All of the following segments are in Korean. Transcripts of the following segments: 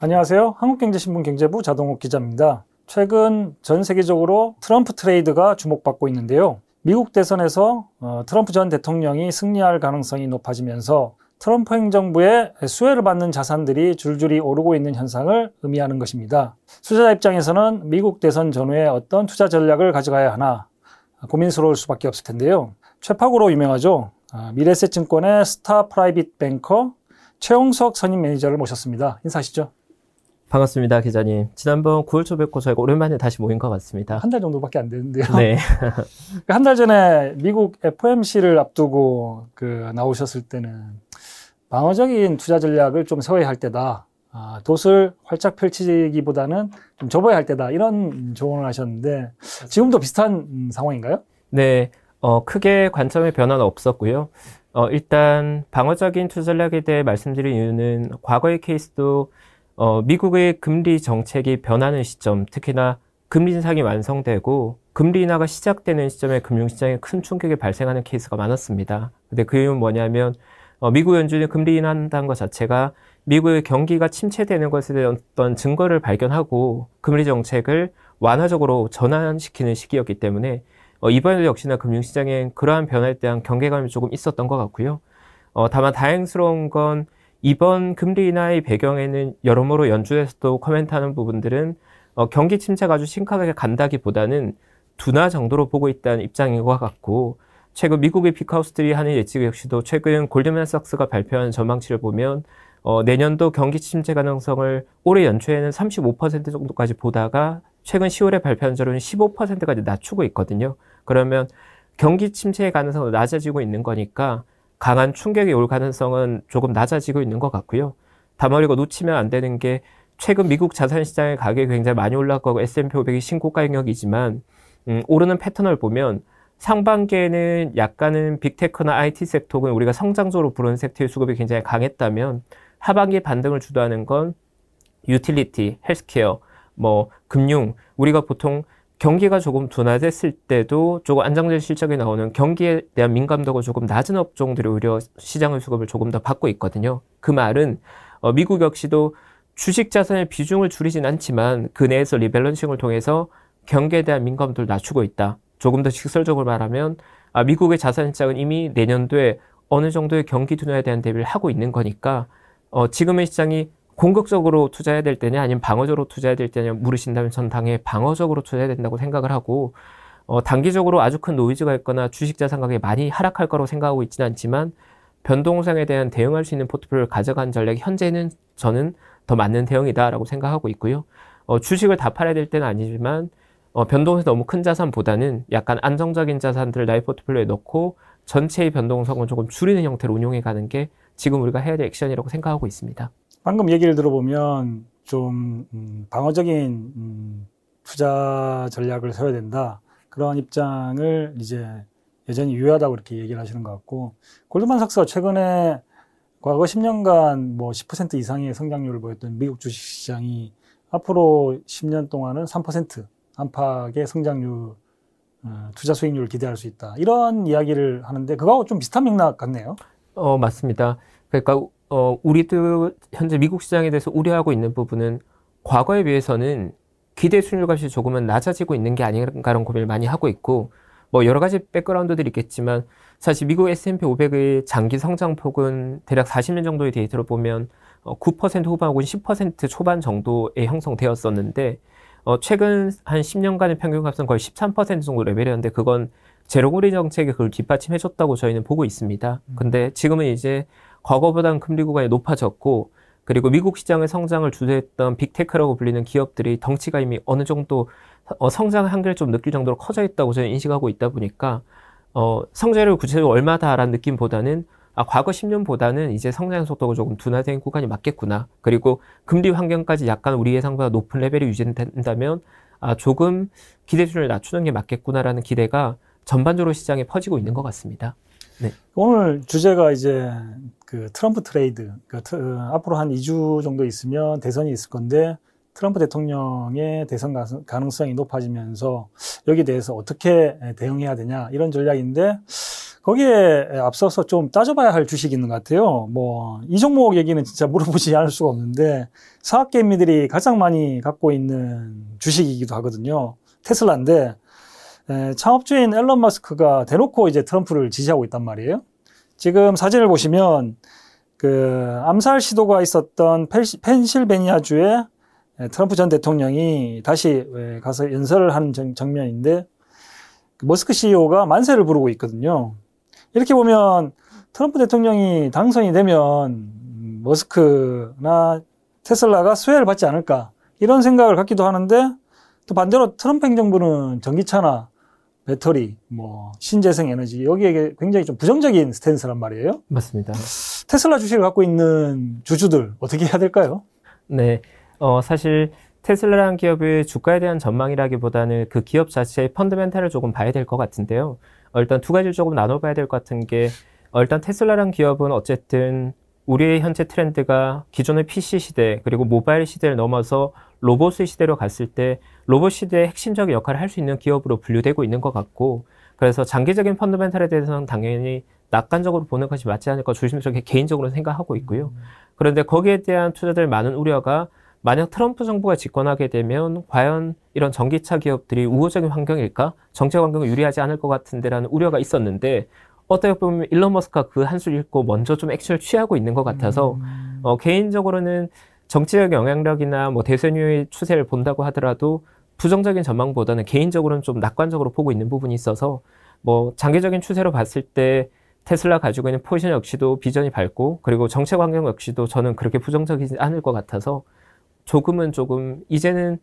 안녕하세요. 한국경제신문 경제부 자동욱 기자입니다. 최근 전 세계적으로 트럼프 트레이드가 주목받고 있는데요. 미국 대선에서 트럼프 전 대통령이 승리할 가능성이 높아지면서 트럼프 행정부의 수혜를 받는 자산들이 줄줄이 오르고 있는 현상을 의미하는 것입니다. 투자자 입장에서는 미국 대선 전후에 어떤 투자 전략을 가져가야 하나 고민스러울 수밖에 없을 텐데요. 최파고로 유명하죠. 미래에셋증권의 스타 프라이빗 뱅커 최홍석 선임 매니저를 모셨습니다. 인사하시죠. 반갑습니다, 기자님. 지난번 9월 초 뵙고 저희가 오랜만에 다시 모인 것 같습니다. 한 달 정도밖에 안 되는데요. 네. 한 달 전에 미국 FOMC를 앞두고 나오셨을 때는 방어적인 투자 전략을 좀 세워야 할 때다. 돛을 활짝 펼치기보다는 좀 접어야 할 때다. 이런 조언을 하셨는데 지금도 비슷한 상황인가요? 네. 크게 관점의 변화는 없었고요. 일단 방어적인 투자 전략에 대해 말씀드린 이유는 과거의 케이스도 미국의 금리 정책이 변하는 시점, 특히나 금리 인상이 완성되고 금리 인하가 시작되는 시점에 금융시장에 큰 충격이 발생하는 케이스가 많았습니다. 근데 그 이유는 뭐냐면 미국 연준이 금리 인하한다는 것 자체가 미국의 경기가 침체되는 것에 대한 어떤 증거를 발견하고 금리 정책을 완화적으로 전환시키는 시기였기 때문에 이번에도 역시나 금융시장에 그러한 변화에 대한 경계감이 조금 있었던 것 같고요. 다만 다행스러운 건 이번 금리 인하의 배경에는 여러모로 연준에서도 코멘트하는 부분들은 경기 침체가 아주 심각하게 간다기보다는 둔화 정도로 보고 있다는 입장인 것 같고, 최근 미국의 빅하우스들이 하는 예측 역시도 최근 골드만삭스가 발표한 전망치를 보면 내년도 경기 침체 가능성을 올해 연초에는 35% 정도까지 보다가 최근 10월에 발표한 자료는 15%까지 낮추고 있거든요. 그러면 경기 침체의 가능성은 낮아지고 있는 거니까 강한 충격이 올 가능성은 조금 낮아지고 있는 것 같고요. 다만 우리가 놓치면 안 되는 게 최근 미국 자산시장의 가격이 굉장히 많이 올라가고 S&P 500이 신고가 영역이지만 오르는 패턴을 보면 상반기에는 약간은 빅테크나 IT 섹터 혹은 우리가 성장적으로 부르는 섹터의 수급이 굉장히 강했다면 하반기 반등을 주도하는 건 유틸리티, 헬스케어, 금융, 우리가 보통 경기가 조금 둔화됐을 때도 조금 안정적인 실적이 나오는 경기에 대한 민감도가 조금 낮은 업종들이 오히려 시장의 수급을 조금 더 받고 있거든요. 그 말은 미국 역시도 주식 자산의 비중을 줄이진 않지만 그 내에서 리밸런싱을 통해서 경기에 대한 민감도를 낮추고 있다. 조금 더 직설적으로 말하면 미국의 자산 시장은 이미 내년도에 어느 정도의 경기 둔화에 대한 대비를 하고 있는 거니까 지금의 시장이 공격적으로 투자해야 될 때냐 아니면 방어적으로 투자해야 될 때냐 물으신다면 전 당연히 방어적으로 투자해야 된다고 생각을 하고 단기적으로 아주 큰 노이즈가 있거나 주식 자산 가격이 많이 하락할 거라고 생각하고 있지는 않지만 변동성에 대한 대응할 수 있는 포트폴리오를 가져간 전략이 현재는 저는 더 맞는 대응이다라고 생각하고 있고요. 주식을 다 팔아야 될 때는 아니지만 변동성이 너무 큰 자산보다는 약간 안정적인 자산들을 나의 포트폴리오에 넣고 전체의 변동성을 조금 줄이는 형태로 운용해 가는 게 지금 우리가 해야 될 액션이라고 생각하고 있습니다. 방금 얘기를 들어보면 좀 방어적인 투자 전략을 세워야 된다. 그런 입장을 이제 여전히 유효하다고 이렇게 얘기를 하시는 것 같고, 골드만삭스가 최근에 과거 10년간 10% 이상의 성장률을 보였던 미국 주식시장이 앞으로 10년 동안은 3% 안팎의 성장률, 투자 수익률을 기대할 수 있다. 이런 이야기를 하는데 그거하고 좀 비슷한 맥락 같네요. 맞습니다. 그러니까 우리도 현재 미국 시장에 대해서 우려하고 있는 부분은 과거에 비해서는 기대 수익률 값이 조금은 낮아지고 있는 게 아닌가라는 고민을 많이 하고 있고, 여러 가지 백그라운드들이 있겠지만 사실 미국 S&P 500의 장기 성장폭은 대략 40년 정도의 데이터를 보면 9% 후반 혹은 10% 초반 정도에 형성되었었는데 최근 한 10년간의 평균값은 거의 13% 정도 레벨이었는데 그건 제로금리 정책이 그걸 뒷받침해줬다고 저희는 보고 있습니다. 근데 지금은 이제 과거보다는 금리 구간이 높아졌고, 그리고 미국 시장의 성장을 주도했던 빅테크라고 불리는 기업들이 덩치가 이미 어느 정도 성장 한계를 좀 느낄 정도로 커져 있다고 저는 인식하고 있다 보니까 성장률 구체적으로 얼마다라는 느낌보다는 과거 10년보다는 이제 성장 속도가 조금 둔화된 구간이 맞겠구나. 그리고 금리 환경까지 약간 우리 예상보다 높은 레벨이 유지된다면 조금 기대 수준을 낮추는 게 맞겠구나라는 기대가 전반적으로 시장에 퍼지고 있는 것 같습니다. 네. 오늘 주제가 이제 트럼프 트레이드. 앞으로 한 2주 정도 있으면 대선이 있을 건데 트럼프 대통령의 대선 가능성이 높아지면서 여기에 대해서 어떻게 대응해야 되냐 이런 전략인데 거기에 앞서서 좀 따져봐야 할 주식이 있는 것 같아요. 뭐 이 종목 얘기는 진짜 물어보지 않을 수가 없는데 사학개미들이 가장 많이 갖고 있는 주식이기도 하거든요. 테슬라인데 창업주인 앨런 머스크가 대놓고 이제 트럼프를 지지하고 있단 말이에요. 지금 사진을 보시면 그 암살 시도가 있었던 펜실베니아주에 트럼프 전 대통령이 다시 가서 연설을 하는 장면인데 머스크 CEO가 만세를 부르고 있거든요. 이렇게 보면 트럼프 대통령이 당선이 되면 머스크나 테슬라가 수혜를 받지 않을까 이런 생각을 갖기도 하는데 또 반대로 트럼프 행정부는 전기차나 배터리, 뭐 신재생 에너지 여기에 굉장히 좀 부정적인 스탠스란 말이에요. 맞습니다. 테슬라 주식을 갖고 있는 주주들 어떻게 해야 될까요? 네, 사실 테슬라라는 기업의 주가에 대한 전망이라기보다는 그 기업 자체의 펀더멘탈을 조금 봐야 될 것 같은데요. 일단 두 가지를 조금 나눠봐야 될 것 같은 게 일단 테슬라라는 기업은 어쨌든 우리의 현재 트렌드가 기존의 PC 시대 그리고 모바일 시대를 넘어서 로봇의 시대로 갔을 때 로봇 시대의 핵심적인 역할을 할 수 있는 기업으로 분류되고 있는 것 같고 그래서 장기적인 펀더멘탈에 대해서는 당연히 낙관적으로 보는 것이 맞지 않을까 조심스럽게 개인적으로 생각하고 있고요. 그런데 거기에 대한 투자들 많은 우려가 만약 트럼프 정부가 집권하게 되면 과연 이런 전기차 기업들이 우호적인 환경일까? 정책 환경을 유리하지 않을 것 같은데라는 우려가 있었는데 어떻게 보면 일론 머스크가 그 한 수 읽고 먼저 좀 액션을 취하고 있는 것 같아서 개인적으로는 정치적 영향력이나 뭐 대선 이후의 추세를 본다고 하더라도 부정적인 전망보다는 개인적으로는 좀 낙관적으로 보고 있는 부분이 있어서 뭐 장기적인 추세로 봤을 때 테슬라 가지고 있는 포지션 역시도 비전이 밝고 그리고 정책 환경 역시도 저는 그렇게 부정적이지 않을 것 같아서 조금 이제는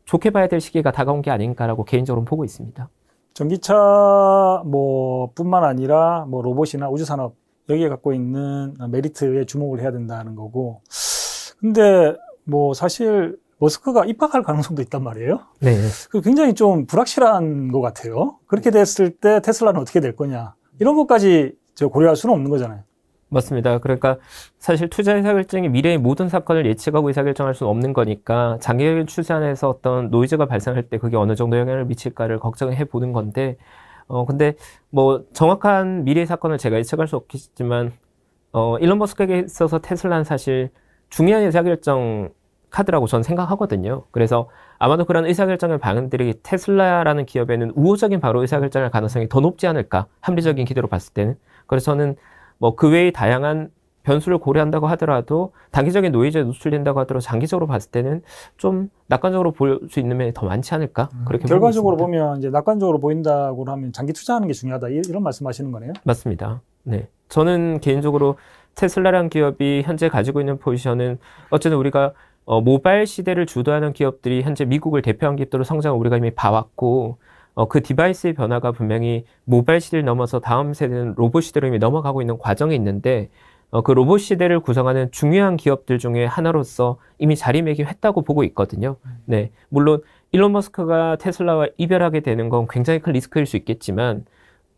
좋게 봐야 될 시기가 다가온 게 아닌가라고 개인적으로 보고 있습니다. 전기차 뭐 뿐만 아니라 뭐 로봇이나 우주산업 여기에 갖고 있는 메리트에 주목을 해야 된다는 거고 근데 뭐 사실 머스크가 입학할 가능성도 있단 말이에요. 네. 굉장히 좀 불확실한 것 같아요. 그렇게 됐을 때 테슬라는 어떻게 될 거냐 이런 것까지 고려할 수는 없는 거잖아요. 맞습니다. 그러니까 사실 투자 의사결정이 미래의 모든 사건을 예측하고 의사결정할 수는 없는 거니까 장기적인 추세 안에서 어떤 노이즈가 발생할 때 그게 어느 정도 영향을 미칠까를 걱정해 보는 건데 근데 뭐 정확한 미래의 사건을 제가 예측할 수 없겠지만 일론 머스크에게 있어서 테슬라는 사실 중요한 의사결정 카드라고 저는 생각하거든요. 그래서 아마도 그런 의사결정의 방향들이 테슬라라는 기업에는 우호적인 바로 의사결정할 가능성이 더 높지 않을까 합리적인 기대로 봤을 때는 그래서 저는 뭐 그 외의 다양한 변수를 고려한다고 하더라도 단기적인 노이즈에 노출된다고 하더라도 장기적으로 봤을 때는 좀 낙관적으로 볼 수 있는 면이 더 많지 않을까 그렇게 결과적으로 보면 이제 낙관적으로 보인다고 하면 장기 투자하는 게 중요하다 이런 말씀하시는 거네요? 맞습니다. 네, 저는 개인적으로 테슬라라는 기업이 현재 가지고 있는 포지션은 어쨌든 우리가 모바일 시대를 주도하는 기업들이 현재 미국을 대표한 기업들로 성장을 우리가 이미 봐왔고 그 디바이스의 변화가 분명히 모바일 시대를 넘어서 다음 세대는 로봇 시대로 이미 넘어가고 있는 과정에 있는데 그 로봇 시대를 구성하는 중요한 기업들 중에 하나로서 이미 자리매김했다고 보고 있거든요. 네, 물론 일론 머스크가 테슬라와 이별하게 되는 건 굉장히 큰 리스크일 수 있겠지만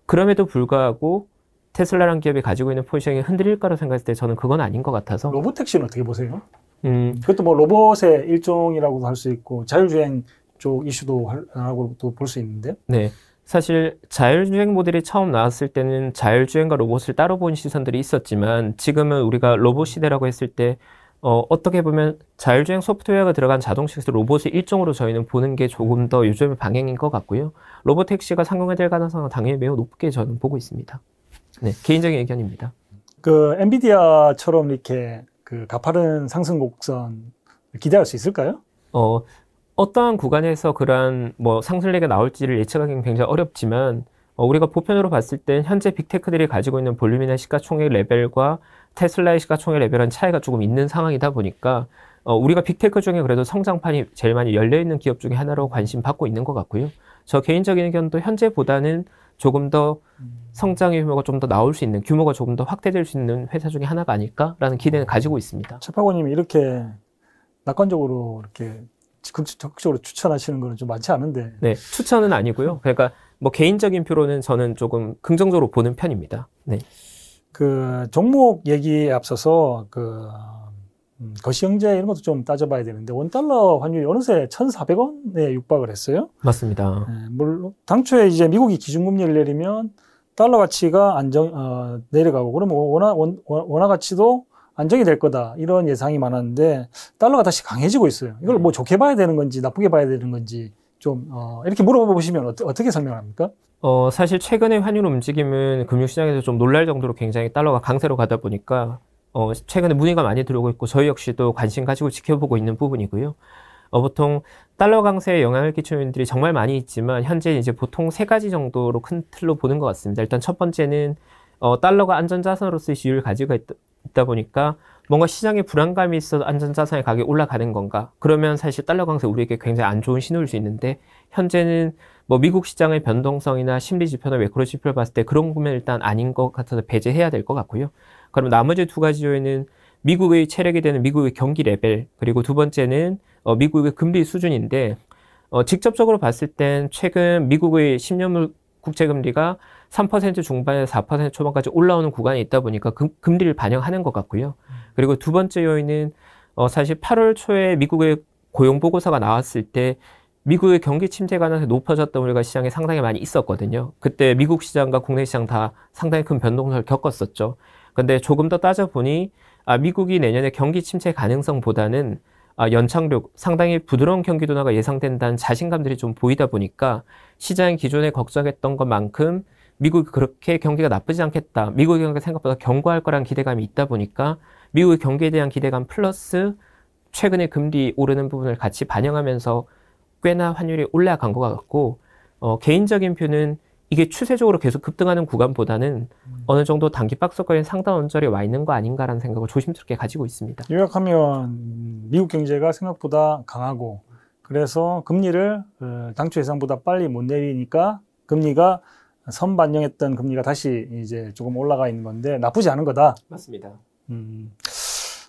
그럼에도 불구하고 테슬라라는 기업이 가지고 있는 포지션이 흔들릴까로 생각했을 때 저는 그건 아닌 것 같아서 로봇택시는 어떻게 보세요? 그것도 뭐 로봇의 일종이라고도 할 수 있고 자율주행 쪽 이슈도 하고도 볼 수 있는데요. 네, 사실 자율주행 모델이 처음 나왔을 때는 자율주행과 로봇을 따로 본 시선들이 있었지만 지금은 우리가 로봇 시대라고 했을 때 어떻게 보면 자율주행 소프트웨어가 들어간 자동차에서 로봇의 일종으로 저희는 보는 게 조금 더 요즘의 방향인 것 같고요. 로봇택시가 상용화될 가능성은 당연히 매우 높게 저는 보고 있습니다. 네, 개인적인 의견입니다. 그 엔비디아처럼 이렇게 그 가파른 상승 곡선 기대할 수 있을까요? 어떠한 구간에서 그러한 뭐 상승세가 나올지를 예측하기는 굉장히 어렵지만 우리가 보편으로 봤을 때 현재 빅테크들이 가지고 있는 볼륨이나 시가총액 레벨과 테슬라의 시가총액 레벨은 차이가 조금 있는 상황이다 보니까 우리가 빅테크 중에 그래도 성장판이 제일 많이 열려있는 기업 중에 하나로 관심 받고 있는 것 같고요. 저 개인적인 의견도 현재보다는 조금 더 성장의 규모가 좀 더 나올 수 있는 규모가 조금 더 확대될 수 있는 회사 중에 하나가 아닐까라는 기대는 가지고 있습니다. 최파고님이 이렇게 낙관적으로 이렇게 적극적으로 추천하시는 거는 좀 많지 않은데. 네, 추천은 아니고요. 그러니까 뭐 개인적인 표로는 저는 조금 긍정적으로 보는 편입니다. 네. 그 종목 얘기에 앞서서 거시경제 이런 것도 좀 따져봐야 되는데 원달러 환율이 어느새 1,400원에 육박을 했어요. 맞습니다. 네, 물론 당초에 이제 미국이 기준금리를 내리면 달러 가치가 내려가고 그러면 원화 가치도 안정이 될 거다 이런 예상이 많았는데 달러가 다시 강해지고 있어요. 이걸 뭐 좋게 봐야 되는 건지 나쁘게 봐야 되는 건지 좀 이렇게 물어보시면 어떻게 설명합니까? 사실 최근의 환율 움직임은 금융시장에서 좀 놀랄 정도로 굉장히 달러가 강세로 가다 보니까 최근에 문의가 많이 들어오고 있고 저희 역시도 관심 가지고 지켜보고 있는 부분이고요. 보통 달러 강세에 영향을 끼치는 요인들이 정말 많이 있지만 현재 이제 보통 세 가지 정도로 큰 틀로 보는 것 같습니다. 일단 첫 번째는 달러가 안전자산으로서의 지위를 가지고 있다 보니까 뭔가 시장에 불안감이 있어서 안전자산의 가격이 올라가는 건가? 그러면 사실 달러 강세 우리에게 굉장히 안 좋은 신호일 수 있는데 현재는 뭐 미국 시장의 변동성이나 심리 지표나 매크로 지표를 봤을 때 그런 부분은 일단 아닌 것 같아서 배제해야 될 것 같고요. 그럼 나머지 두 가지 요인은 미국의 체력이 되는 미국의 경기 레벨, 그리고 두 번째는 미국의 금리 수준인데 직접적으로 봤을 땐 최근 미국의 10년물 국채금리가 3% 중반에서 4% 초반까지 올라오는 구간이 있다 보니까 금리를 반영하는 것 같고요. 그리고 두 번째 요인은 사실 8월 초에 미국의 고용보고서가 나왔을 때 미국의 경기 침체 가능성이 높아졌던 우리가 시장에 상당히 많이 있었거든요. 그때 미국 시장과 국내 시장 다 상당히 큰 변동을 겪었었죠. 근데 조금 더 따져보니 미국이 내년에 경기 침체 가능성보다는 연착륙, 상당히 부드러운 경기 둔화가 예상된다는 자신감들이 좀 보이다 보니까 시장이 기존에 걱정했던 것만큼 미국이 그렇게 경기가 나쁘지 않겠다. 미국의 경기가 생각보다 견고할 거란 기대감이 있다 보니까 미국의 경기에 대한 기대감 플러스 최근에 금리 오르는 부분을 같이 반영하면서 꽤나 환율이 올라간 것 같고 개인적인 뷰는 이게 추세적으로 계속 급등하는 구간보다는 어느 정도 단기 박스권에 상당 언저리에 와 있는 거 아닌가라는 생각을 조심스럽게 가지고 있습니다. 요약하면 미국 경제가 생각보다 강하고 그래서 금리를 당초 예상보다 빨리 못 내리니까 금리가 선반영했던 금리가 다시 이제 조금 올라가 있는 건데 나쁘지 않은 거다. 맞습니다.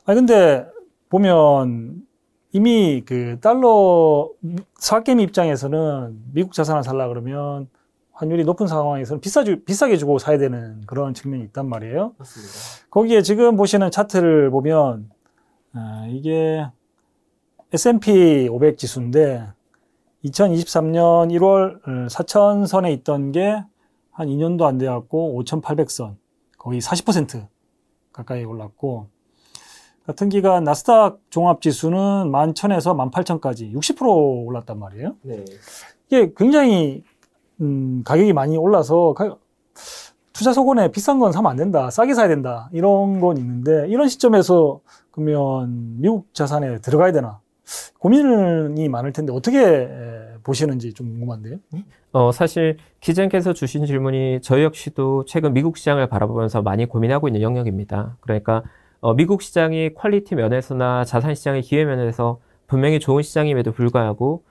근데 보면 이미 그 달러 사학개미 입장에서는 미국 자산을 살라 그러면 환율이 높은 상황에서는 비싸게 주고 사야 되는 그런 측면이 있단 말이에요. 맞습니다. 거기에 지금 보시는 차트를 보면 이게 S&P 500 지수인데 2023년 1월 4,000선에 있던 게 한 2년도 안 돼갖고 5,800선 거의 40% 가까이 올랐고 같은 기간 나스닥 종합지수는 11,000에서 18,000까지 60% 올랐단 말이에요. 네. 이게 굉장히 가격이 많이 올라서 투자 소곤에 비싼 건 사면 안 된다, 싸게 사야 된다 이런 건 있는데 이런 시점에서 그러면 미국 자산에 들어가야 되나 고민이 많을 텐데 어떻게 보시는지 좀 궁금한데요. 사실 기자님께서 주신 질문이 저희 역시도 최근 미국 시장을 바라보면서 많이 고민하고 있는 영역입니다. 그러니까 미국 시장이 퀄리티 면에서나 자산 시장의 기회 면에서 분명히 좋은 시장임에도 불구하고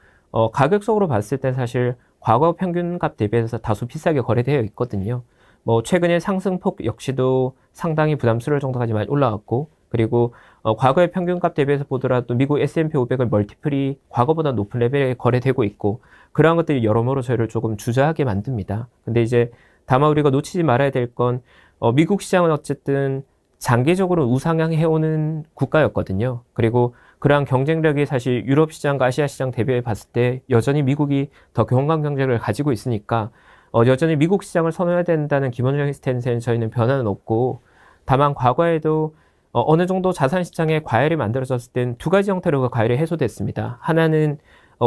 가격적으로 봤을 때 사실 과거 평균값 대비해서 다소 비싸게 거래되어 있거든요. 뭐 최근에 상승폭 역시도 상당히 부담스러울 정도까지 많이 올라왔고 그리고 과거의 평균값 대비해서 보더라도 미국 S&P 500의 멀티플이 과거보다 높은 레벨에 거래되고 있고 그러한 것들이 여러모로 저희를 조금 주저하게 만듭니다. 근데 이제 다만 우리가 놓치지 말아야 될 건 미국 시장은 어쨌든 장기적으로 우상향해오는 국가였거든요. 그리고 그러한 경쟁력이 사실 유럽 시장과 아시아 시장 대비해 봤을 때 여전히 미국이 더 경감 경쟁력을 가지고 있으니까 여전히 미국 시장을 선호해야 된다는 기본적인 스탠스에는 저희는 변화는 없고 다만 과거에도 어느 정도 자산 시장에 과열이 만들어졌을 땐 두 가지 형태로 그 과열이 해소됐습니다. 하나는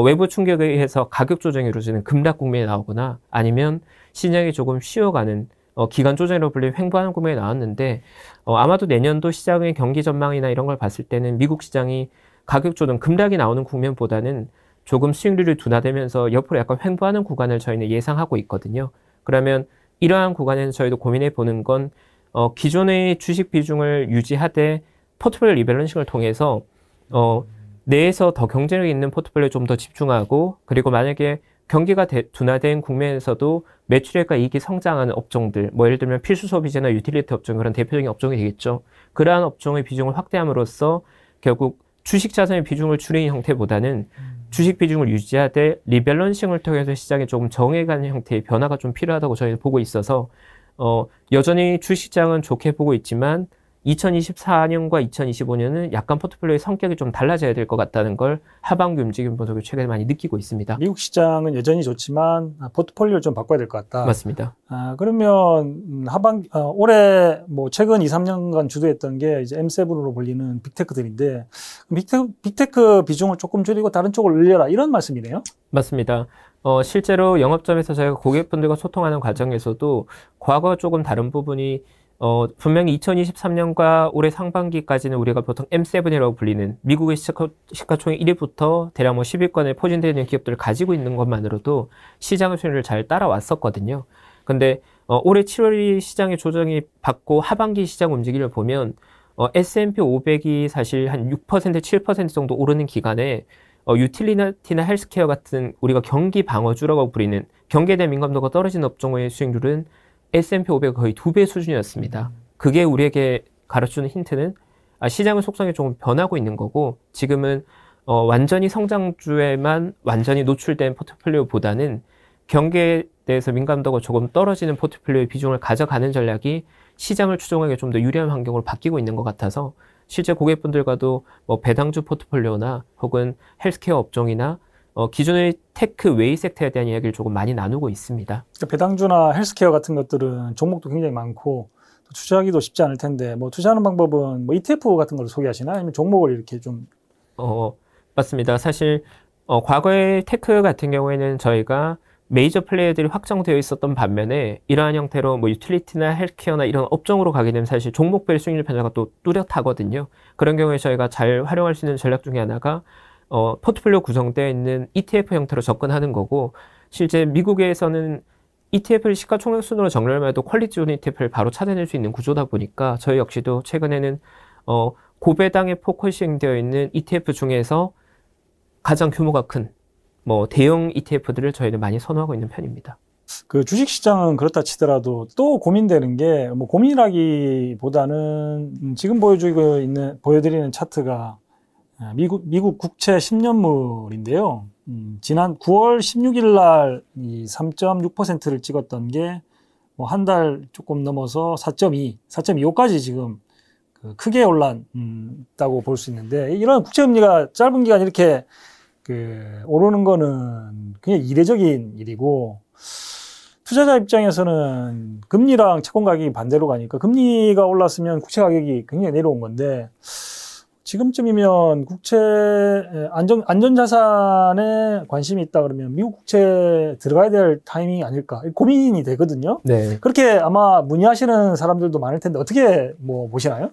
외부 충격에 의해서 가격 조정이 이루어지는 급락 국면이 나오거나 아니면 시장이 조금 쉬어가는 기간 조정으로 불리는 횡보하는 국면이 나왔는데 아마도 내년도 시장의 경기 전망이나 이런 걸 봤을 때는 미국 시장이 가격 조정 급락이 나오는 국면보다는 조금 수익률이 둔화되면서 옆으로 약간 횡보하는 구간을 저희는 예상하고 있거든요. 그러면 이러한 구간에서 저희도 고민해 보는 건 기존의 주식 비중을 유지하되 포트폴리오 리밸런싱을 통해서 내에서 더 경쟁력 있는 포트폴리오에 좀 더 집중하고 그리고 만약에 경기가 둔화된 국면에서도 매출액과 이익이 성장하는 업종들, 뭐 예를 들면 필수 소비재나 유틸리티 업종 그런 대표적인 업종이 되겠죠. 그러한 업종의 비중을 확대함으로써 결국 주식 자산의 비중을 줄이는 형태보다는 주식 비중을 유지하되 리밸런싱을 통해서 시장에 조금 정해가는 형태의 변화가 좀 필요하다고 저희는 보고 있어서 여전히 주식시장은 좋게 보고 있지만 2024년과 2025년은 약간 포트폴리오의 성격이 좀 달라져야 될 것 같다는 걸 하반기 움직임 보석을 최근에 많이 느끼고 있습니다. 미국 시장은 여전히 좋지만 포트폴리오를 좀 바꿔야 될 것 같다. 맞습니다. 그러면 올해 뭐 최근 2, 3년간 주도했던 게 이제 M7으로 불리는 빅테크들인데 빅테크 비중을 조금 줄이고 다른 쪽을 늘려라 이런 말씀이네요. 맞습니다. 실제로 영업점에서 저희가 고객분들과 소통하는 과정에서도 과거와 조금 다른 부분이 분명히 2023년과 올해 상반기까지는 우리가 보통 M7이라고 불리는 미국의 시가총액 1위부터 대략 뭐 10위권에 포진되어 있는 기업들을 가지고 있는 것만으로도 시장의 수준을 잘 따라왔었거든요. 근데 올해 7월이 시장의 조정이 받고 하반기 시장 움직임을 보면 S&P 500이 사실 한 6%, 7% 정도 오르는 기간에 유틸리티나 헬스케어 같은 우리가 경기 방어주라고 부리는 경기에 대한 민감도가 떨어진 업종의 수익률은 S&P 500 거의 2배 수준이었습니다. 그게 우리에게 가르쳐주는 힌트는 시장의 속성이 조금 변하고 있는 거고 지금은 완전히 성장주에만 완전히 노출된 포트폴리오보다는 경기에 대해서 민감도가 조금 떨어지는 포트폴리오의 비중을 가져가는 전략이 시장을 추종하기에 좀 더 유리한 환경으로 바뀌고 있는 것 같아서 실제 고객분들과도 뭐 배당주 포트폴리오나 혹은 헬스케어 업종이나 기존의 테크 웨이 섹터에 대한 이야기를 조금 많이 나누고 있습니다. 배당주나 헬스케어 같은 것들은 종목도 굉장히 많고 투자하기도 쉽지 않을 텐데 뭐 투자하는 방법은 뭐 ETF 같은 걸 소개하시나 아니면 종목을 이렇게 좀 맞습니다. 사실 과거의 테크 같은 경우에는 저희가 메이저 플레이어들이 확정되어 있었던 반면에 이러한 형태로 뭐 유틸리티나 헬스케어나 이런 업종으로 가게 되면 사실 종목별 수익률 변화가 또 뚜렷하거든요. 그런 경우에 저희가 잘 활용할 수 있는 전략 중에 하나가 포트폴리오 구성되어 있는 ETF 형태로 접근하는 거고 실제 미국에서는 ETF를 시가총액 순으로 정렬만 해도 퀄리티 좋은 ETF를 바로 찾아낼 수 있는 구조다 보니까 저희 역시도 최근에는 고배당에 포커싱되어 있는 ETF 중에서 가장 규모가 큰 뭐 대형 ETF들을 저희는 많이 선호하고 있는 편입니다. 그 주식시장은 그렇다 치더라도 또 고민되는 게 뭐 고민이라기보다는 지금 보여드리는 차트가 미국 국채 10년물인데요. 지난 9월 16일 날 이 3.6%를 찍었던 게 뭐 한 달 조금 넘어서 4.25까지 지금 크게 올랐다고 볼 수 있는데 이런 국채금리가 짧은 기간 이렇게 오르는 거는 그냥 이례적인 일이고 투자자 입장에서는 금리랑 채권 가격이 반대로 가니까 금리가 올랐으면 국채 가격이 굉장히 내려온 건데 지금쯤이면 국채 안전자산에 관심이 있다 그러면 미국 국채 들어가야 될 타이밍이 아닐까 고민이 되거든요. 네. 그렇게 아마 문의하시는 사람들도 많을 텐데 어떻게 뭐 보시나요?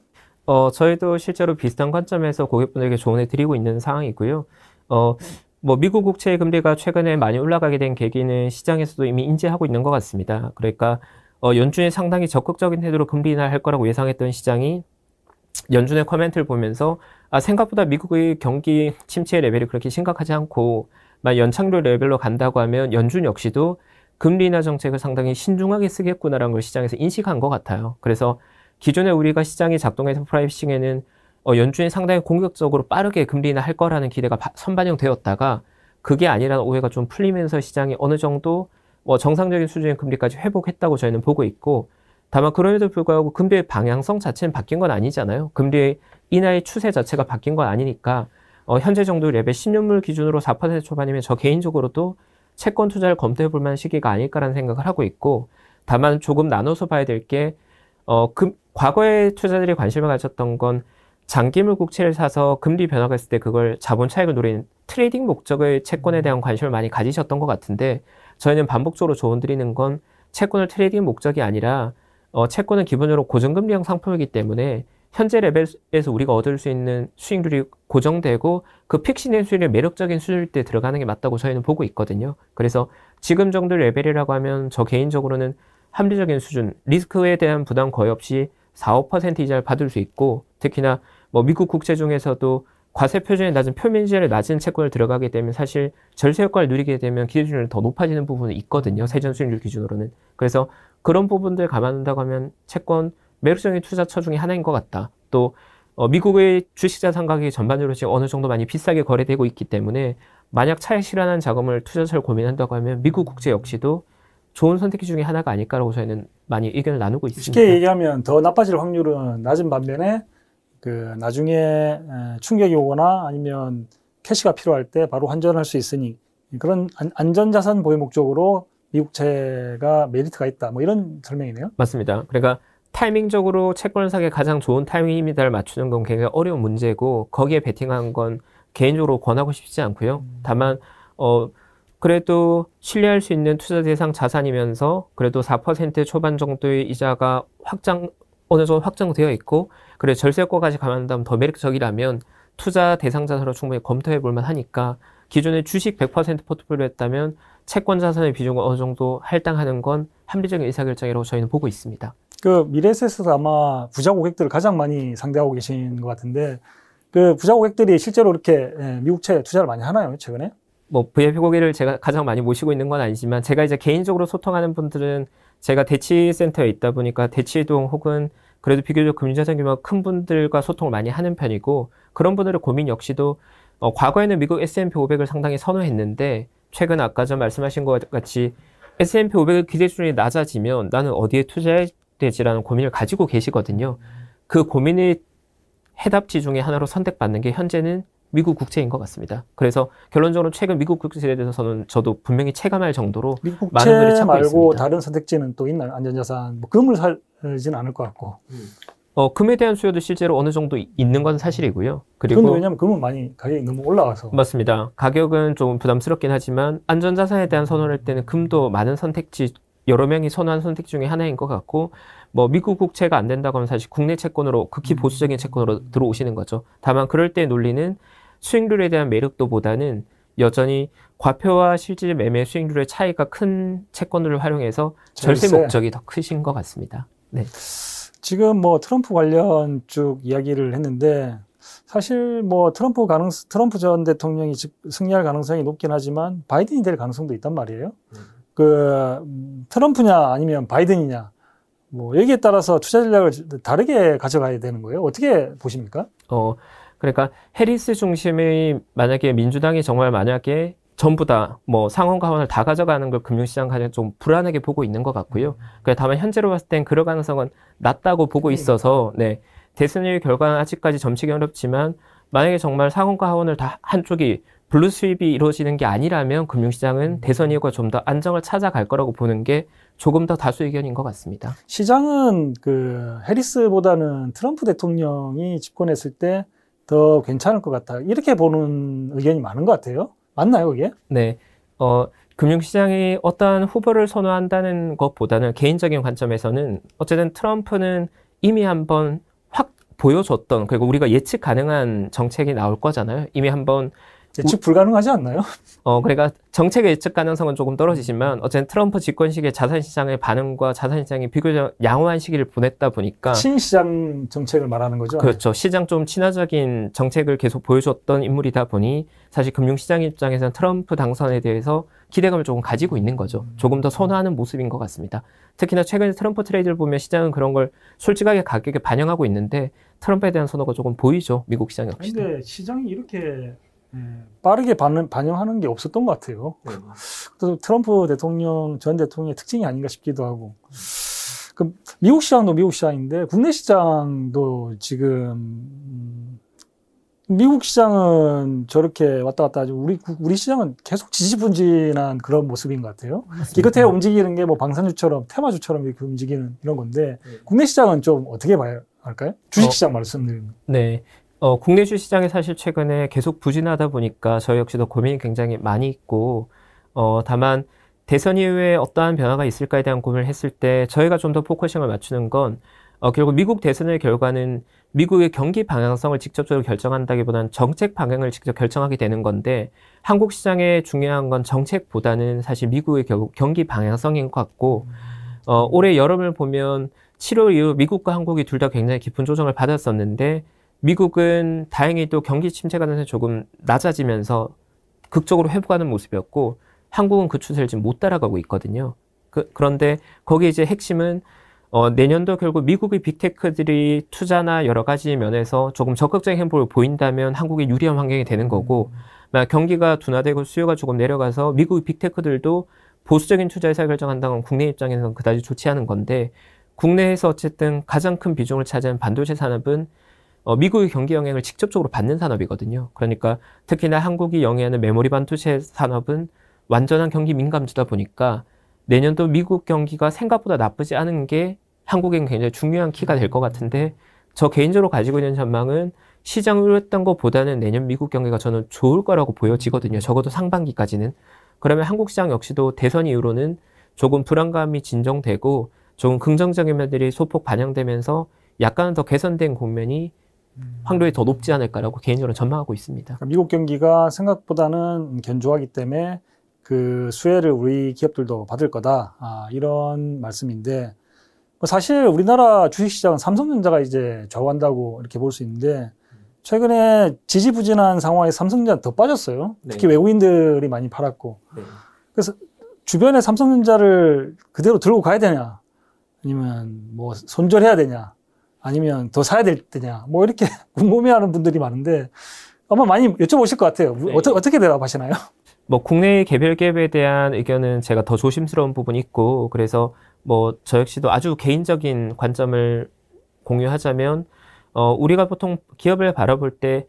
저희도 실제로 비슷한 관점에서 고객분들에게 조언해 드리고 있는 상황이고요. 뭐 미국 국채의 금리가 최근에 많이 올라가게 된 계기는 시장에서도 이미 인지하고 있는 것 같습니다. 그러니까 연준이 상당히 적극적인 태도로 금리 인하할 거라고 예상했던 시장이 연준의 코멘트를 보면서 생각보다 미국의 경기 침체 레벨이 그렇게 심각하지 않고 연착륙 레벨로 간다고 하면 연준 역시도 금리 인하 정책을 상당히 신중하게 쓰겠구나라는 걸 시장에서 인식한 것 같아요. 그래서 기존에 우리가 시장이 작동해서 프라이싱에는 연준이 상당히 공격적으로 빠르게 금리 인하할 거라는 기대가 선반영되었다가 그게 아니라는 오해가 좀 풀리면서 시장이 어느 정도 정상적인 수준의 금리까지 회복했다고 저희는 보고 있고 다만 그럼에도 불구하고 금리의 방향성 자체는 바뀐 건 아니잖아요. 금리 인하의 추세 자체가 바뀐 건 아니니까 현재 정도 레벨 10년물 기준으로 4% 초반이면 저 개인적으로도 채권 투자를 검토해 볼 만한 시기가 아닐까라는 생각을 하고 있고 다만 조금 나눠서 봐야 될 게 과거에 투자자들이 관심을 가졌던 건 장기물 국채를 사서 금리 변화가 있을 때 그걸 자본 차익을 노리는 트레이딩 목적의 채권에 대한 관심을 많이 가지셨던 것 같은데 저희는 반복적으로 조언 드리는 건 채권을 트레이딩 목적이 아니라 채권은 기본적으로 고정금리형 상품이기 때문에 현재 레벨에서 우리가 얻을 수 있는 수익률이 고정되고 그 픽싱된 수익률이 매력적인 수준일 때 들어가는 게 맞다고 저희는 보고 있거든요. 그래서 지금 정도 레벨이라고 하면 저 개인적으로는 합리적인 수준, 리스크에 대한 부담 거의 없이 4, 5% 이자를 받을 수 있고 특히나 뭐 미국 국채 중에서도 과세 표준이 낮은 표면이자를 낮은 채권을 들어가게 되면 사실 절세 효과를 누리게 되면 기준율이 더 높아지는 부분이 있거든요. 세전 수익률 기준으로는. 그래서 그런 부분들 감안한다고 하면 채권 매력적인 투자처 중에 하나인 것 같다. 또 미국의 주식자산 가격이 전반적으로 지금 어느 정도 많이 비싸게 거래되고 있기 때문에 만약 차익 실현한 자금을 투자처를 고민한다고 하면 미국 국채 역시도 좋은 선택지 중에 하나가 아닐까라고 저희는 많이 의견을 나누고 있습니다. 쉽게 얘기하면 더 나빠질 확률은 낮은 반면에 그 나중에 충격이 오거나 아니면 캐시가 필요할 때 바로 환전할 수 있으니 그런 안전자산 보유 목적으로 미국채가 메리트가 있다. 뭐 이런 설명이네요. 맞습니다. 그러니까 타이밍적으로 채권을 사기에 가장 좋은 타이밍입니다를 맞추는 건 굉장히 어려운 문제고 거기에 베팅한 건 개인적으로 권하고 싶지 않고요. 다만 그래도 신뢰할 수 있는 투자 대상 자산이면서 그래도 4% 초반 정도의 이자가 어느 정도 확정되어 있고 그래 절세효과까지 감안한다면 더 매력적이라면 투자 대상 자산으로 충분히 검토해 볼 만하니까 기존에 주식 100% 포트폴리오였다면 채권 자산의 비중을 어느 정도 할당하는 건 합리적인 의사결정이라고 저희는 보고 있습니다. 그 미래에셋에서 아마 부자 고객들을 가장 많이 상대하고 계신 것 같은데 그 부자 고객들이 실제로 이렇게 미국채 투자를 많이 하나요, 최근에? 뭐 VIP 고객을 제가 가장 많이 모시고 있는 건 아니지만 제가 이제 개인적으로 소통하는 분들은 제가 대치센터에 있다 보니까 대치동 혹은 그래도 비교적 금융자산 규모가 큰 분들과 소통을 많이 하는 편이고 그런 분들의 고민 역시도 과거에는 미국 S&P 500을 상당히 선호했는데 최근 아까 전 말씀하신 것 같이 S&P 500의 기대수준이 낮아지면 나는 어디에 투자해야 되지라는 고민을 가지고 계시거든요. 그 고민의 해답지 중에 하나로 선택받는 게 현재는 미국 국채인 것 같습니다. 그래서 결론적으로 최근 미국 국채에 대해서는 저도 분명히 체감할 정도로 미국 많은 분들이 국채 찾고 말고 있습니다. 다른 선택지는 또 있나요? 안전자산, 뭐 금을 살지는 않을 것 같고. 금에 대한 수요도 실제로 어느 정도 있는 건 사실이고요. 그건 그리고 왜냐하면 금은 많이 가격이 너무 올라가서. 맞습니다. 가격은 조금 부담스럽긴 하지만 안전자산에 대한 선호를 할 때는 금도 많은 선택지 여러 명이 선호한 선택 중에 하나인 것 같고 뭐 미국 국채가 안 된다고 하면 사실 국내 채권으로 극히 보수적인 채권으로 들어오시는 거죠. 다만 그럴 때 논리는 수익률에 대한 매력도보다는 여전히 과표와 실질 매매 수익률의 차이가 큰 채권들을 활용해서 절세 목적이 더 크신 것 같습니다. 네. 지금 뭐 트럼프 관련 쭉 이야기를 했는데 사실 뭐 트럼프 전 대통령이 승리할 가능성이 높긴 하지만 바이든이 될 가능성도 있단 말이에요. 그 트럼프냐 아니면 바이든이냐 뭐 여기에 따라서 투자 전략을 다르게 가져가야 되는 거예요. 어떻게 보십니까? 그러니까 해리스 중심의 만약에 민주당이 정말 만약에 전부 다 뭐 상원과 하원을 다 가져가는 걸 금융시장 가장 좀 불안하게 보고 있는 것 같고요. 다만 현재로 봤을 땐 그럴 가능성은 낮다고 보고 있어서 네, 대선의 결과는 아직까지 점치기 어렵지만 만약에 정말 상원과 하원을 다 한쪽이 블루 스윕이 이루어지는 게 아니라면 금융시장은 대선 이후가 좀 더 안정을 찾아갈 거라고 보는 게 조금 더 다수 의견인 것 같습니다. 시장은 그 해리스보다는 트럼프 대통령이 집권했을 때 더 괜찮을 것 같다. 이렇게 보는 의견이 많은 것 같아요. 맞나요, 그게? 네. 금융시장이 어떠한 후보를 선호한다는 것보다는 개인적인 관점에서는 어쨌든 트럼프는 이미 한번 확 보여줬던 그리고 우리가 예측 가능한 정책이 나올 거잖아요. 이미 한번 예측 불가능하지 않나요? 그러니까 정책의 예측 가능성은 조금 떨어지지만 어쨌든 트럼프 집권 시기에 자산시장의 반응과 자산시장이 비교적 양호한 시기를 보냈다 보니까 친시장 정책을 말하는 거죠? 그렇죠. 시장 좀 친화적인 정책을 계속 보여줬던 인물이다 보니 사실 금융시장 입장에서는 트럼프 당선에 대해서 기대감을 조금 가지고 있는 거죠. 조금 더 선호하는 모습인 것 같습니다. 특히나 최근에 트럼프 트레이드를 보면 시장은 그런 걸 솔직하게 가격에 반영하고 있는데 트럼프에 대한 선호가 조금 보이죠. 미국 시장 역시. 근데 시장이 이렇게 빠르게 반영하는 게 없었던 것 같아요. 또 트럼프 전 대통령의 특징이 아닌가 싶기도 하고. 그 미국 시장도 미국 시장인데 국내 시장도 지금 미국 시장은 저렇게 왔다 갔다 하죠. 우리 시장은 계속 지지분진한 그런 모습인 것 같아요. 기껏해야 움직이는 게 뭐 방산주처럼 테마주처럼 이렇게 움직이는 이런 건데 국내 시장은 좀 어떻게 봐야 할까요? 주식시장 말씀드립니다. 네. 국내 주시장이 사실 최근에 계속 부진하다 보니까 저희 역시도 고민이 굉장히 많이 있고, 다만 대선 이후에 어떠한 변화가 있을까에 대한 고민을 했을 때 저희가 좀 더 포커싱을 맞추는 건 결국 미국 대선의 결과는 미국의 경기 방향성을 직접적으로 결정한다기보다는 정책 방향을 직접 결정하게 되는 건데 한국 시장에 중요한 건 정책보다는 사실 미국의 경기 방향성인 것 같고 올해 여름을 보면 7월 이후 미국과 한국이 둘 다 굉장히 깊은 조정을 받았었는데 미국은 다행히도 경기 침체 가능성이 조금 낮아지면서 극적으로 회복하는 모습이었고 한국은 그 추세를 지금 못 따라가고 있거든요. 그런데 거기 이제 핵심은 내년도 결국 미국의 빅테크들이 투자나 여러 가지 면에서 조금 적극적인 행보를 보인다면 한국이 유리한 환경이 되는 거고 만약 경기가 둔화되고 수요가 조금 내려가서 미국의 빅테크들도 보수적인 투자 의사 결정한다는 건 국내 입장에서는 그다지 좋지 않은 건데 국내에서 어쨌든 가장 큰 비중을 차지하는 반도체 산업은 미국의 경기 영향을 직접적으로 받는 산업이거든요. 그러니까 특히나 한국이 영위하는 메모리 반도체 산업은 완전한 경기 민감주다 보니까 내년도 미국 경기가 생각보다 나쁘지 않은 게 한국엔 굉장히 중요한 키가 될 것 같은데 저 개인적으로 가지고 있는 전망은 시장을 우려했던 것보다는 내년 미국 경기가 저는 좋을 거라고 보여지거든요. 적어도 상반기까지는. 그러면 한국 시장 역시도 대선 이후로는 조금 불안감이 진정되고 조금 긍정적인 면들이 소폭 반영되면서 약간은 더 개선된 국면이 확률이 더 높지 않을까라고 개인적으로 전망하고 있습니다. 미국 경기가 생각보다는 견조하기 때문에 그 수혜를 우리 기업들도 받을 거다. 이런 말씀인데 사실 우리나라 주식시장은 삼성전자가 이제 좌우한다고 이렇게 볼 수 있는데 최근에 지지부진한 상황에 삼성전자 더 빠졌어요. 특히 네. 외국인들이 많이 팔았고. 네. 그래서 주변에 삼성전자를 그대로 들고 가야 되냐, 아니면 뭐 손절해야 되냐, 아니면 더 사야 될 때냐, 뭐 이렇게 궁금해하는 분들이 많은데 아마 많이 여쭤보실 것 같아요. 네. 어떻게 대답하시나요? 뭐 국내 개별 기업에 대한 의견은 제가 더 조심스러운 부분이 있고 그래서 뭐 저 역시도 아주 개인적인 관점을 공유하자면 우리가 보통 기업을 바라볼 때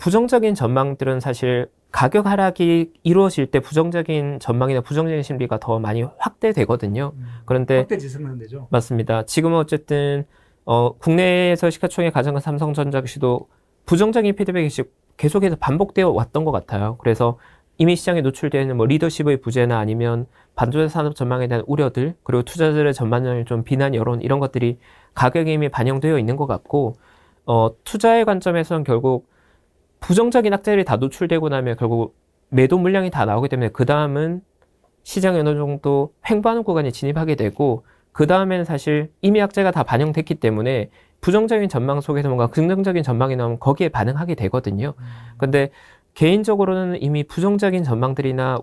부정적인 전망들은 사실 가격 하락이 이루어질 때 부정적인 전망이나 부정적인 심리가 더 많이 확대되거든요. 그런데 확대 지수는 되죠. 맞습니다. 지금은 어쨌든 국내에서 시가총액 가장 큰 삼성전자 역시도 부정적인 피드백이 계속해서 반복되어 왔던 것 같아요. 그래서 이미 시장에 노출되어 있는 뭐 리더십의 부재나 아니면 반도체 산업 전망에 대한 우려들 그리고 투자자들의 전반적인 좀 비난 여론 이런 것들이 가격에 이미 반영되어 있는 것 같고 투자의 관점에서는 결국 부정적인 악재들이 다 노출되고 나면 결국 매도 물량이 다 나오기 때문에 그 다음은 시장에 어느 정도 횡보하는 구간에 진입하게 되고 그 다음에는 사실 이미 악재가 다 반영됐기 때문에 부정적인 전망 속에서 뭔가 긍정적인 전망이 나오면 거기에 반응하게 되거든요. 근데 개인적으로는 이미 부정적인 전망들이나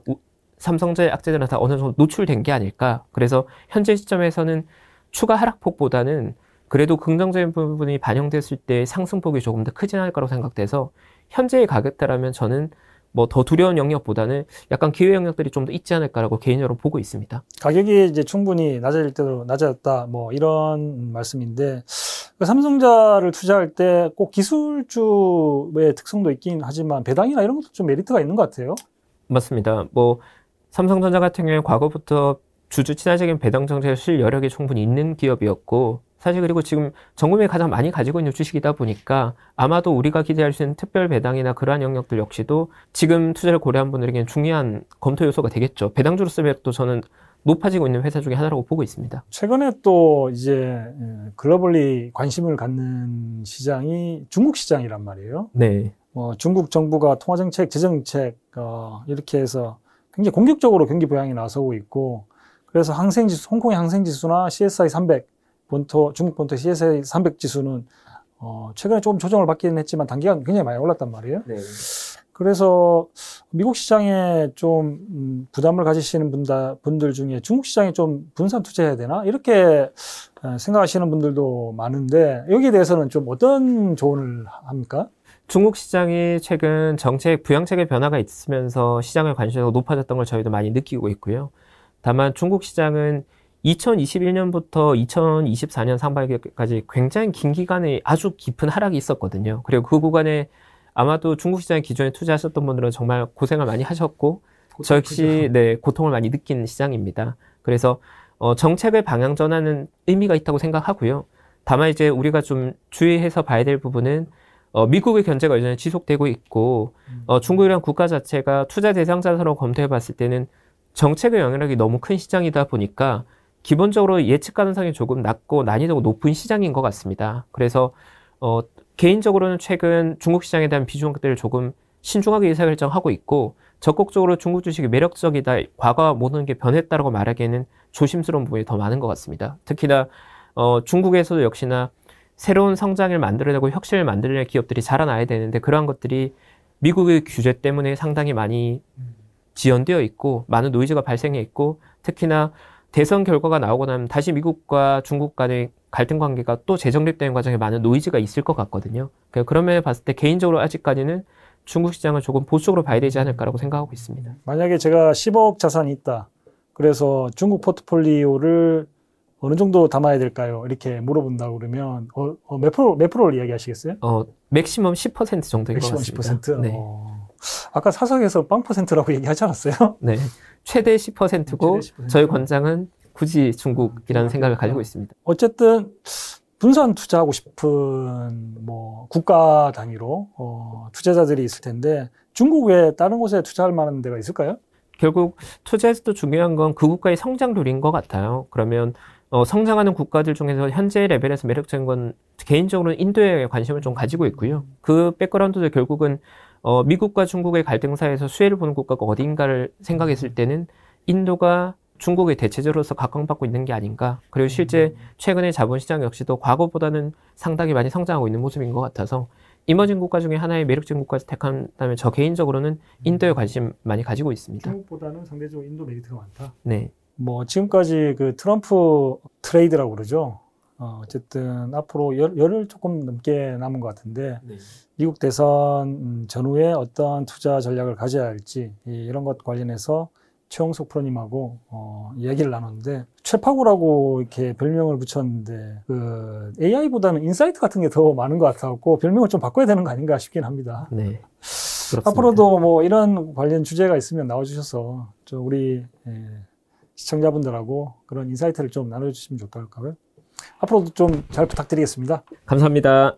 삼성전자의 악재들은 다 어느 정도 노출된 게 아닐까. 그래서 현재 시점에서는 추가 하락폭보다는 그래도 긍정적인 부분이 반영됐을 때 상승폭이 조금 더 크진 않을 거라고 생각돼서 현재의 가격대라면 저는 뭐 더 두려운 영역보다는 약간 기회 영역들이 좀 더 있지 않을까라고 개인적으로 보고 있습니다. 가격이 이제 충분히 낮아질 때로 낮아졌다 뭐 이런 말씀인데 삼성전자를 투자할 때 꼭 기술주의 특성도 있긴 하지만 배당이나 이런 것도 좀 메리트가 있는 것 같아요. 맞습니다. 뭐 삼성전자 같은 경우에 과거부터 주주 친화적인 배당 정책을 쓸 여력이 충분히 있는 기업이었고 사실 그리고 지금 전국민이 가장 많이 가지고 있는 주식이다 보니까 아마도 우리가 기대할 수 있는 특별 배당이나 그러한 영역들 역시도 지금 투자를 고려한 분들에게는 중요한 검토 요소가 되겠죠. 배당주로서의 또 저는 높아지고 있는 회사 중에 하나라고 보고 있습니다. 최근에 또 이제 글로벌리 관심을 갖는 시장이 중국 시장이란 말이에요. 네. 중국 정부가 통화정책, 재정책 이렇게 해서 굉장히 공격적으로 경기 부양에 나서고 있고 그래서 항생지수, 홍콩의 항생지수나 CSI 300 중국 본토 CSI 300 지수는 최근에 조금 조정을 받기는 했지만 단기간 굉장히 많이 올랐단 말이에요. 네. 그래서 미국 시장에 좀 부담을 가지시는 분들 중에 중국 시장에 좀 분산 투자해야 되나 이렇게 생각하시는 분들도 많은데 여기에 대해서는 좀 어떤 조언을 합니까? 중국 시장이 최근 정책 부양책의 변화가 있으면서 시장의 관심도가 높아졌던 걸 저희도 많이 느끼고 있고요. 다만 중국 시장은 2021년부터 2024년 상반기까지 굉장히 긴 기간에 아주 깊은 하락이 있었거든요. 그리고 그 구간에 아마도 중국 시장에 기존에 투자하셨던 분들은 정말 고생을 많이 하셨고 저 역시 네, 고통을 많이 느낀 시장입니다. 그래서 정책의 방향 전환은 의미가 있다고 생각하고요. 다만 이제 우리가 좀 주의해서 봐야 될 부분은 미국의 견제가 여전히 지속되고 있고 중국이란 국가 자체가 투자 대상자로 검토해 봤을 때는 정책의 영향력이 너무 큰 시장이다 보니까 기본적으로 예측 가능성이 조금 낮고 난이도가 높은 시장인 것 같습니다. 그래서 개인적으로는 최근 중국 시장에 대한 비중들을 조금 신중하게 의사결정하고 있고 적극적으로 중국 주식이 매력적이다, 과거와 모든 게 변했다라고 말하기에는 조심스러운 부분이 더 많은 것 같습니다. 특히나 중국에서도 역시나 새로운 성장을 만들어내고 혁신을 만들어낼 기업들이 자라나야 되는데 그러한 것들이 미국의 규제 때문에 상당히 많이 지연되어 있고 많은 노이즈가 발생해 있고 특히나 대선 결과가 나오고 나면 다시 미국과 중국 간의 갈등 관계가 또 재정립되는 과정에 많은 노이즈가 있을 것 같거든요. 그런 면에 봤을 때 개인적으로 아직까지는 중국 시장을 조금 보수적으로 봐야 되지 않을까라고 생각하고 있습니다. 만약에 제가 10억 자산이 있다. 그래서 중국 포트폴리오를 어느 정도 담아야 될까요? 이렇게 물어본다고 그러면 몇 프로를 이야기하시겠어요? 맥시멈 10% 정도인 것 맥시멈 같습니다. 10%? 네. 아까 사석에서 0%라고 얘기하지 않았어요? 네. 최대 10%고 최대 10%. 저희 권장은 굳이 중국이라는 생각을 가지고 있습니다. 어쨌든 분산 투자하고 싶은 뭐 국가 단위로 투자자들이 있을 텐데 중국 외에 다른 곳에 투자할 만한 데가 있을까요? 결국 투자에서도 중요한 건 그 국가의 성장률인 것 같아요. 그러면 성장하는 국가들 중에서 현재 레벨에서 매력적인 건 개인적으로는 인도에 관심을 좀 가지고 있고요. 그 백그라운드도 결국은 미국과 중국의 갈등사에서 수혜를 보는 국가가 어딘가를 생각했을 때는 인도가 중국의 대체제로서 각광받고 있는 게 아닌가. 그리고 실제 최근에 자본시장 역시도 과거보다는 상당히 많이 성장하고 있는 모습인 것 같아서 이머징 국가 중에 하나의 매력적인 국가를 택한다면 저 개인적으로는 인도에 관심 많이 가지고 있습니다. 중국보다는 상대적으로 인도 메리트가 많다. 네. 뭐 지금까지 그 트럼프 트레이드라고 그러죠. 어쨌든 앞으로 열흘 조금 넘게 남은 것 같은데 네. 미국 대선 전후에 어떤 투자 전략을 가져야 할지 이런 것 관련해서 최홍석 프로님하고 이야기를 나눴는데 최파고라고 이렇게 별명을 붙였는데 그 AI보다는 인사이트 같은 게 더 많은 것 같아갖고 별명을 좀 바꿔야 되는 거 아닌가 싶긴 합니다. 네. 그렇습니다. 앞으로도 뭐 이런 관련 주제가 있으면 나와주셔서 좀 우리 시청자분들하고 그런 인사이트를 좀 나눠주시면 좋을까요? 앞으로도 좀 잘 부탁드리겠습니다. 감사합니다.